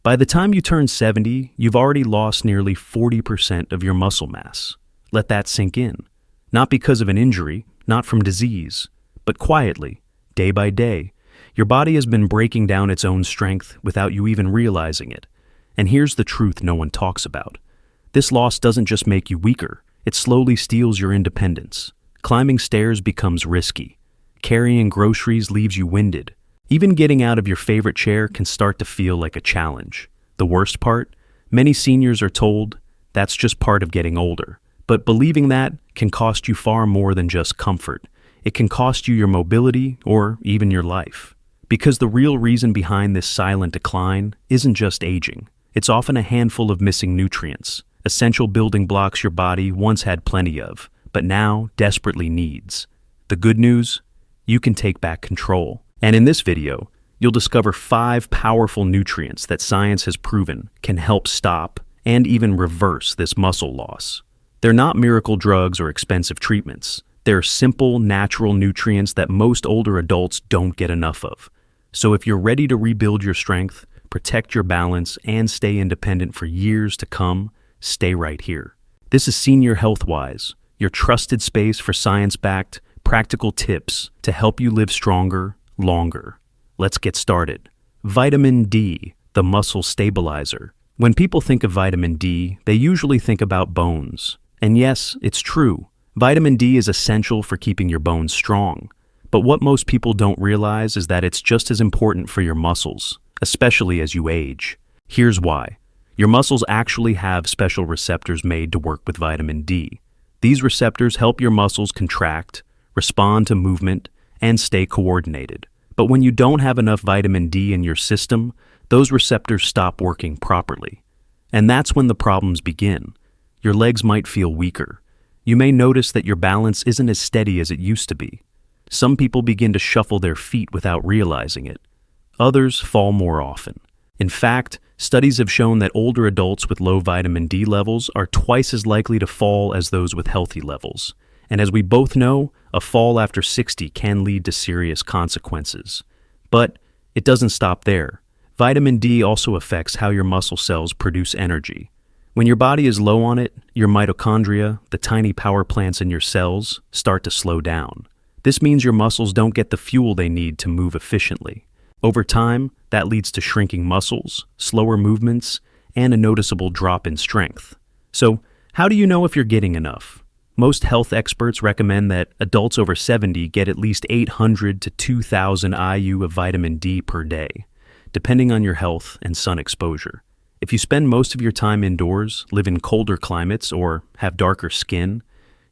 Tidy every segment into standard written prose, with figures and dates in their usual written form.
By the time you turn 70, you've already lost nearly 40% of your muscle mass. Let that sink in. Not because of an injury, not from disease, but quietly, day by day, your body has been breaking down its own strength without you even realizing it. And here's the truth no one talks about. This loss doesn't just make you weaker, it slowly steals your independence. Climbing stairs becomes risky. Carrying groceries leaves you winded. Even getting out of your favorite chair can start to feel like a challenge. The worst part? Many seniors are told that's just part of getting older. But believing that can cost you far more than just comfort. It can cost you your mobility or even your life. Because the real reason behind this silent decline isn't just aging. It's often a handful of missing nutrients, essential building blocks your body once had plenty of, but now desperately needs. The good news? You can take back control. And in this video, you'll discover 5 powerful nutrients that science has proven can help stop and even reverse this muscle loss. They're not miracle drugs or expensive treatments. They're simple, natural nutrients that most older adults don't get enough of. So if you're ready to rebuild your strength, protect your balance, and stay independent for years to come, stay right here. This is Senior Healthwise, your trusted space for science-backed, practical tips to help you live stronger, longer. Let's get started. Vitamin D, the muscle stabilizer. When people think of vitamin D, they usually think about bones. And yes, it's true. Vitamin D is essential for keeping your bones strong. But what most people don't realize is that it's just as important for your muscles, especially as you age. Here's why. Your muscles actually have special receptors made to work with vitamin D. These receptors help your muscles contract, respond to movement, and stay coordinated. But when you don't have enough vitamin D in your system, those receptors stop working properly. And that's when the problems begin. Your legs might feel weaker. You may notice that your balance isn't as steady as it used to be. Some people begin to shuffle their feet without realizing it. Others fall more often. In fact, studies have shown that older adults with low vitamin D levels are twice as likely to fall as those with healthy levels. And as we both know, a fall after 60 can lead to serious consequences. But it doesn't stop there. Vitamin D also affects how your muscle cells produce energy. When your body is low on it, your mitochondria, the tiny power plants in your cells, start to slow down. This means your muscles don't get the fuel they need to move efficiently. Over time, that leads to shrinking muscles, slower movements, and a noticeable drop in strength. So, how do you know if you're getting enough? Most health experts recommend that adults over 70 get at least 800 to 2,000 IU of vitamin D per day, depending on your health and sun exposure. If you spend most of your time indoors, live in colder climates, or have darker skin,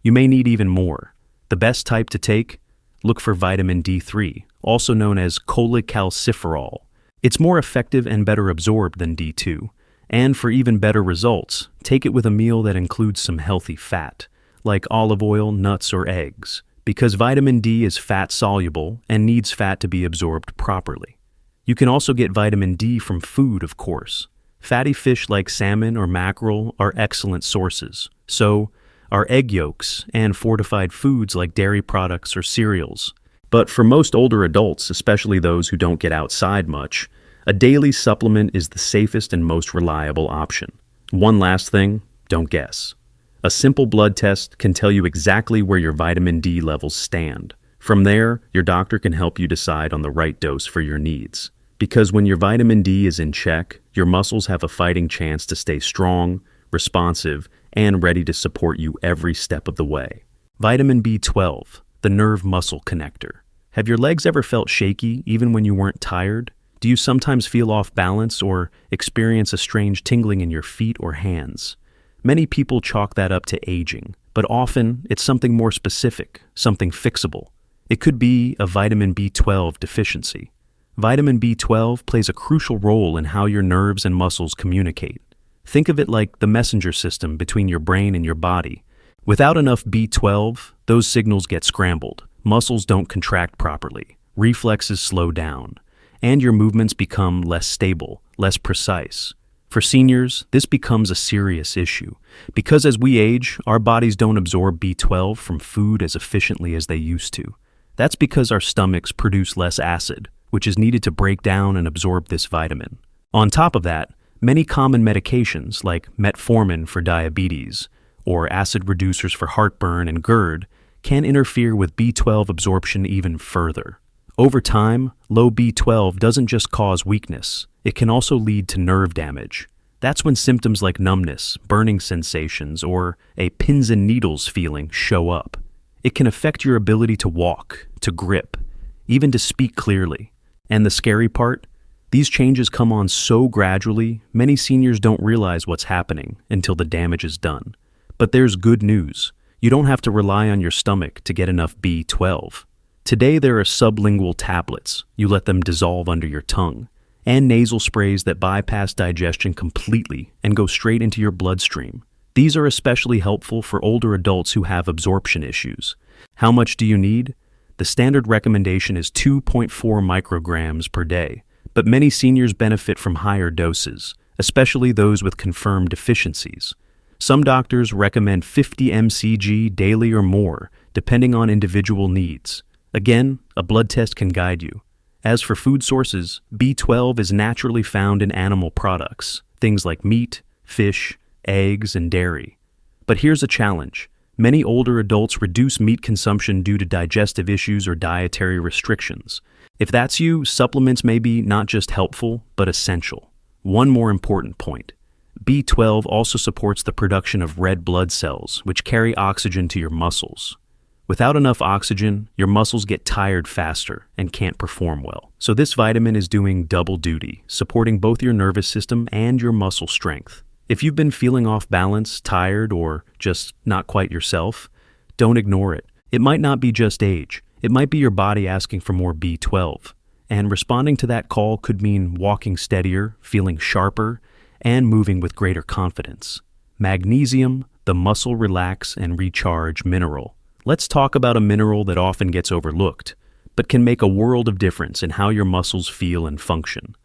you may need even more. The best type to take? Look for vitamin D3, also known as cholecalciferol. It's more effective and better absorbed than D2. And for even better results, take it with a meal that includes some healthy fat, like olive oil, nuts, or eggs, because vitamin D is fat-soluble and needs fat to be absorbed properly. You can also get vitamin D from food, of course. Fatty fish like salmon or mackerel are excellent sources. So are egg yolks and fortified foods like dairy products or cereals. But for most older adults, especially those who don't get outside much, a daily supplement is the safest and most reliable option. One last thing, don't guess. A simple blood test can tell you exactly where your vitamin D levels stand. From there, your doctor can help you decide on the right dose for your needs. Because when your vitamin D is in check, your muscles have a fighting chance to stay strong, responsive, and ready to support you every step of the way. Vitamin B12, the nerve-muscle connector. Have your legs ever felt shaky even when you weren't tired? Do you sometimes feel off balance or experience a strange tingling in your feet or hands? Many people chalk that up to aging, but often it's something more specific, something fixable. It could be a vitamin B12 deficiency. Vitamin B12 plays a crucial role in how your nerves and muscles communicate. Think of it like the messenger system between your brain and your body. Without enough B12, those signals get scrambled. Muscles don't contract properly, reflexes slow down, and your movements become less stable, less precise. For seniors, this becomes a serious issue, because as we age, our bodies don't absorb B12 from food as efficiently as they used to. That's because our stomachs produce less acid, which is needed to break down and absorb this vitamin. On top of that, Many common medications, like metformin for diabetes or acid reducers for heartburn and GERD, can interfere with B12 absorption even further. Over time, low B12 doesn't just cause weakness, it can also lead to nerve damage. That's when symptoms like numbness, burning sensations, or a pins and needles feeling show up. It can affect your ability to walk, to grip, even to speak clearly. And the scary part? These changes come on so gradually, many seniors don't realize what's happening until the damage is done. But there's good news. You don't have to rely on your stomach to get enough B12. Today there are sublingual tablets. You let them dissolve under your tongue, and nasal sprays that bypass digestion completely and go straight into your bloodstream. These are especially helpful for older adults who have absorption issues. How much do you need? The standard recommendation is 2.4 micrograms per day, but many seniors benefit from higher doses, especially those with confirmed deficiencies. Some doctors recommend 50 mcg daily or more, depending on individual needs. Again, a blood test can guide you. As for food sources, B12 is naturally found in animal products, things like meat, fish, eggs, and dairy. But here's a challenge. Many older adults reduce meat consumption due to digestive issues or dietary restrictions. If that's you, supplements may be not just helpful, but essential. One more important point. B12 also supports the production of red blood cells, which carry oxygen to your muscles. Without enough oxygen, your muscles get tired faster and can't perform well. So this vitamin is doing double duty, supporting both your nervous system and your muscle strength. If you've been feeling off balance, tired, or just not quite yourself, don't ignore it. It might not be just age. It might be your body asking for more B12. And responding to that call could mean walking steadier, feeling sharper, and moving with greater confidence. Magnesium, the muscle relax and recharge mineral. Let's talk about a mineral that often gets overlooked, but can make a world of difference in how your muscles feel and function.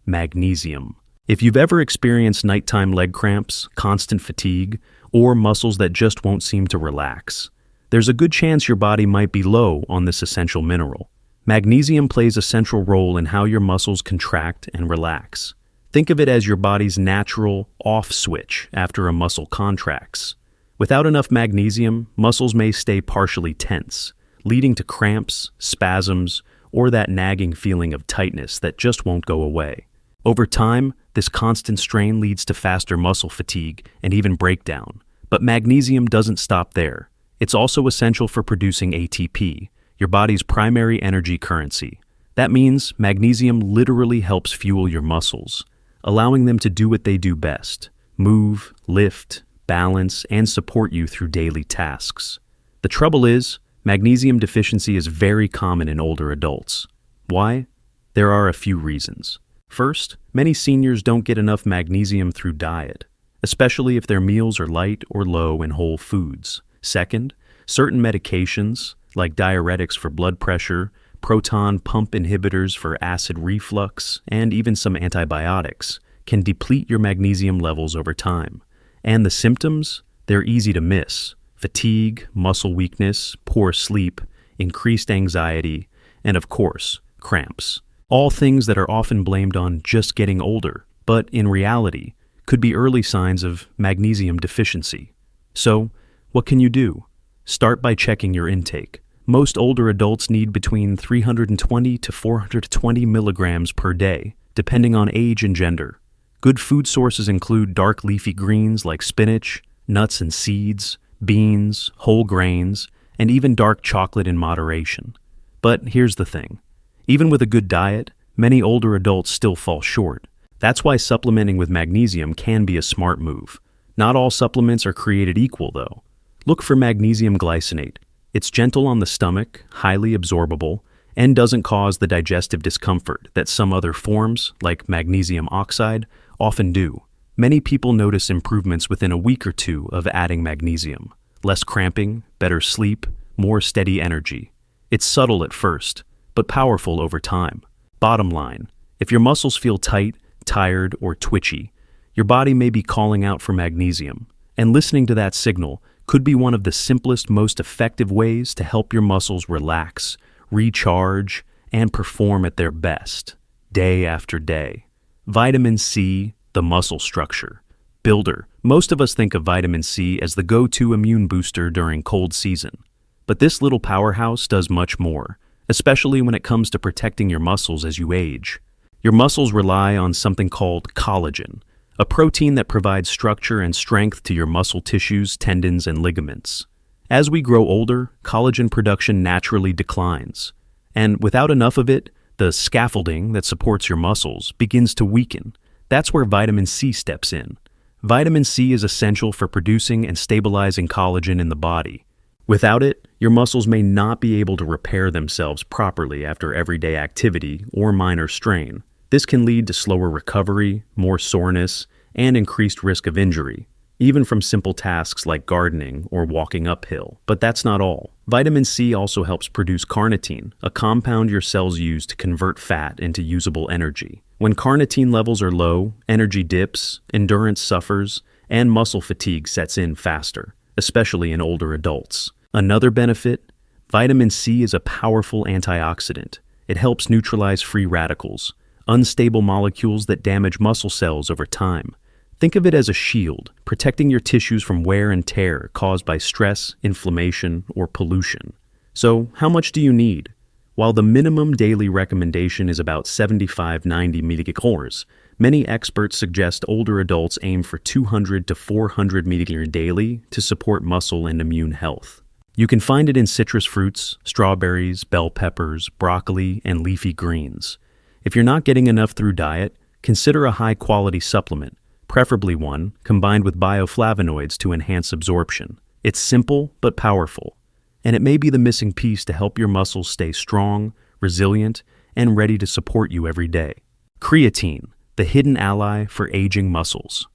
Magnesium. If you've ever experienced nighttime leg cramps, constant fatigue, or muscles that just won't seem to relax, there's a good chance your body might be low on this essential mineral. Magnesium plays a central role in how your muscles contract and relax. Think of it as your body's natural off switch after a muscle contracts. Without enough magnesium, muscles may stay partially tense, leading to cramps, spasms, or that nagging feeling of tightness that just won't go away. Over time, this constant strain leads to faster muscle fatigue and even breakdown. But magnesium doesn't stop there. It's also essential for producing ATP, your body's primary energy currency. That means magnesium literally helps fuel your muscles, allowing them to do what they do best: move, lift, balance, and support you through daily tasks. The trouble is, magnesium deficiency is very common in older adults. Why? There are a few reasons. First, many seniors don't get enough magnesium through diet, especially if their meals are light or low in whole foods. Second, certain medications, like diuretics for blood pressure, proton pump inhibitors for acid reflux, and even some antibiotics, can deplete your magnesium levels over time. And the symptoms? They're easy to miss: fatigue, muscle weakness, poor sleep, increased anxiety, and of course, cramps. All things that are often blamed on just getting older, but in reality, could be early signs of magnesium deficiency. So, what can you do? Start by checking your intake. Most older adults need between 320 to 420 milligrams per day, depending on age and gender. Good food sources include dark leafy greens like spinach, nuts and seeds, beans, whole grains, and even dark chocolate in moderation. But here's the thing. Even with a good diet, many older adults still fall short. That's why supplementing with magnesium can be a smart move. Not all supplements are created equal, though. Look for magnesium glycinate. It's gentle on the stomach, highly absorbable, and doesn't cause the digestive discomfort that some other forms, like magnesium oxide, often do. Many people notice improvements within a week or two of adding magnesium. Less cramping, better sleep, more steady energy. It's subtle at first, but powerful over time. Bottom line, if your muscles feel tight, tired, or twitchy, your body may be calling out for magnesium, and listening to that signal could be one of the simplest, most effective ways to help your muscles relax, recharge, and perform at their best, day after day. Vitamin C, the muscle structure. Builder. Most of us think of vitamin C as the go-to immune booster during cold season. But this little powerhouse does much more, especially when it comes to protecting your muscles as you age. Your muscles rely on something called collagen, a protein that provides structure and strength to your muscle tissues, tendons, and ligaments. As we grow older, collagen production naturally declines, and without enough of it, the scaffolding that supports your muscles begins to weaken. That's where vitamin C steps in. Vitamin C is essential for producing and stabilizing collagen in the body. Without it, your muscles may not be able to repair themselves properly after everyday activity or minor strain. This can lead to slower recovery, more soreness, and increased risk of injury, even from simple tasks like gardening or walking uphill. But that's not all. Vitamin C also helps produce carnitine, a compound your cells use to convert fat into usable energy. When carnitine levels are low, energy dips, endurance suffers, and muscle fatigue sets in faster, especially in older adults. Another benefit, vitamin C is a powerful antioxidant. It helps neutralize free radicals, unstable molecules that damage muscle cells over time. Think of it as a shield, protecting your tissues from wear and tear caused by stress, inflammation, or pollution. So, how much do you need? While the minimum daily recommendation is about 75-90 mg, many experts suggest older adults aim for 200 to 400 mg daily to support muscle and immune health. You can find it in citrus fruits, strawberries, bell peppers, broccoli, and leafy greens. If you're not getting enough through diet, consider a high-quality supplement, preferably one combined with bioflavonoids to enhance absorption. It's simple but powerful, and it may be the missing piece to help your muscles stay strong, resilient, and ready to support you every day. Creatine, the hidden ally for aging muscles.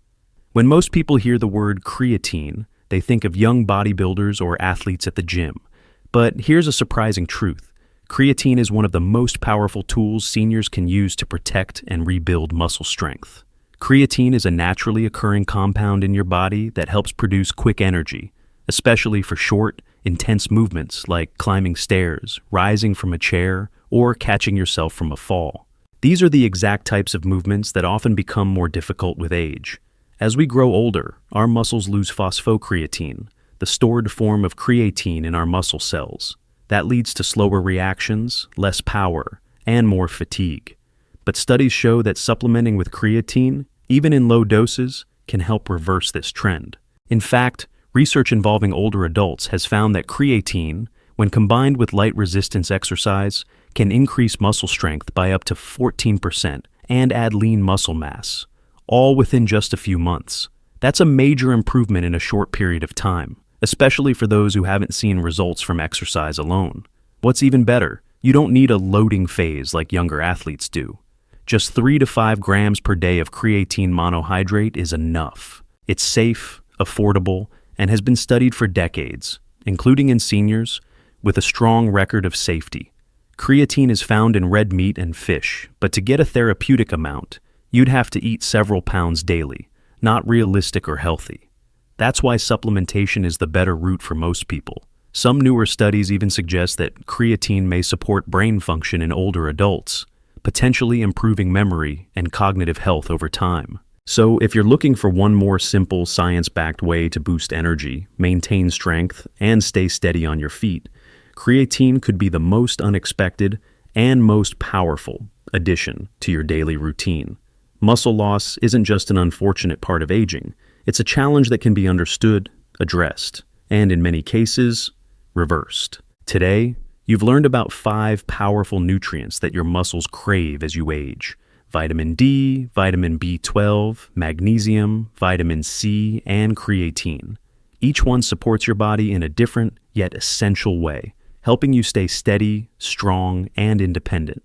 When most people hear the word creatine, they think of young bodybuilders or athletes at the gym. But here's a surprising truth. Creatine is one of the most powerful tools seniors can use to protect and rebuild muscle strength. Creatine is a naturally occurring compound in your body that helps produce quick energy, especially for short, intense movements like climbing stairs, rising from a chair, or catching yourself from a fall. These are the exact types of movements that often become more difficult with age. As we grow older, our muscles lose phosphocreatine, the stored form of creatine in our muscle cells. That leads to slower reactions, less power, and more fatigue. But studies show that supplementing with creatine, even in low doses, can help reverse this trend. In fact, research involving older adults has found that creatine, when combined with light resistance exercise, can increase muscle strength by up to 14% and add lean muscle mass, all within just a few months. That's a major improvement in a short period of time, especially for those who haven't seen results from exercise alone. What's even better, you don't need a loading phase like younger athletes do. Just 3 to 5 grams per day of creatine monohydrate is enough. It's safe, affordable, and has been studied for decades, including in seniors, with a strong record of safety. Creatine is found in red meat and fish, but to get a therapeutic amount, you'd have to eat several pounds daily, not realistic or healthy. That's why supplementation is the better route for most people. Some newer studies even suggest that creatine may support brain function in older adults, potentially improving memory and cognitive health over time. So if you're looking for one more simple, science-backed way to boost energy, maintain strength, and stay steady on your feet, creatine could be the most unexpected and most powerful addition to your daily routine. Muscle loss isn't just an unfortunate part of aging. It's a challenge that can be understood, addressed, and in many cases, reversed. Today, you've learned about 5 powerful nutrients that your muscles crave as you age. Vitamin D, vitamin B12, magnesium, vitamin C, and creatine. Each one supports your body in a different yet essential way, helping you stay steady, strong, and independent.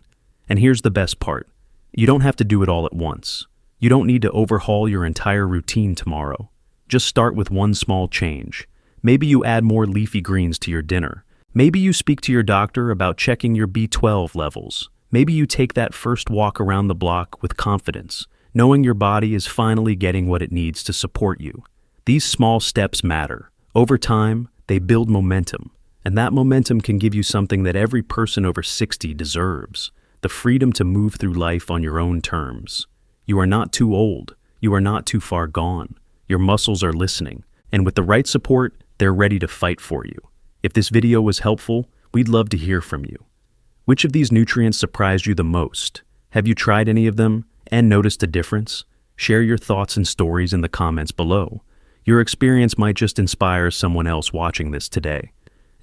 And here's the best part. You don't have to do it all at once. You don't need to overhaul your entire routine tomorrow. Just start with one small change. Maybe you add more leafy greens to your dinner. Maybe you speak to your doctor about checking your B12 levels. Maybe you take that first walk around the block with confidence, knowing your body is finally getting what it needs to support you. These small steps matter. Over time, they build momentum, and that momentum can give you something that every person over 60 deserves: the freedom to move through life on your own terms. You are not too old. you are not too far gone. Your muscles are listening, and with the right support, they're ready to fight for you. If this video was helpful, we'd love to hear from you. Which of these nutrients surprised you the most? Have you tried any of them and noticed a difference? Share your thoughts and stories in the comments below. Your experience might just inspire someone else watching this today.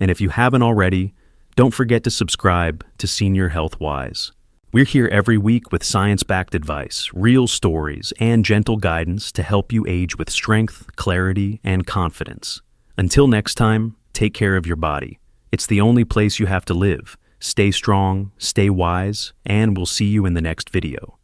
And if you haven't already, don't forget to subscribe to Senior Health Wise. We're here every week with science-backed advice, real stories, and gentle guidance to help you age with strength, clarity, and confidence. Until next time, take care of your body. It's the only place you have to live. Stay strong, stay wise, and we'll see you in the next video.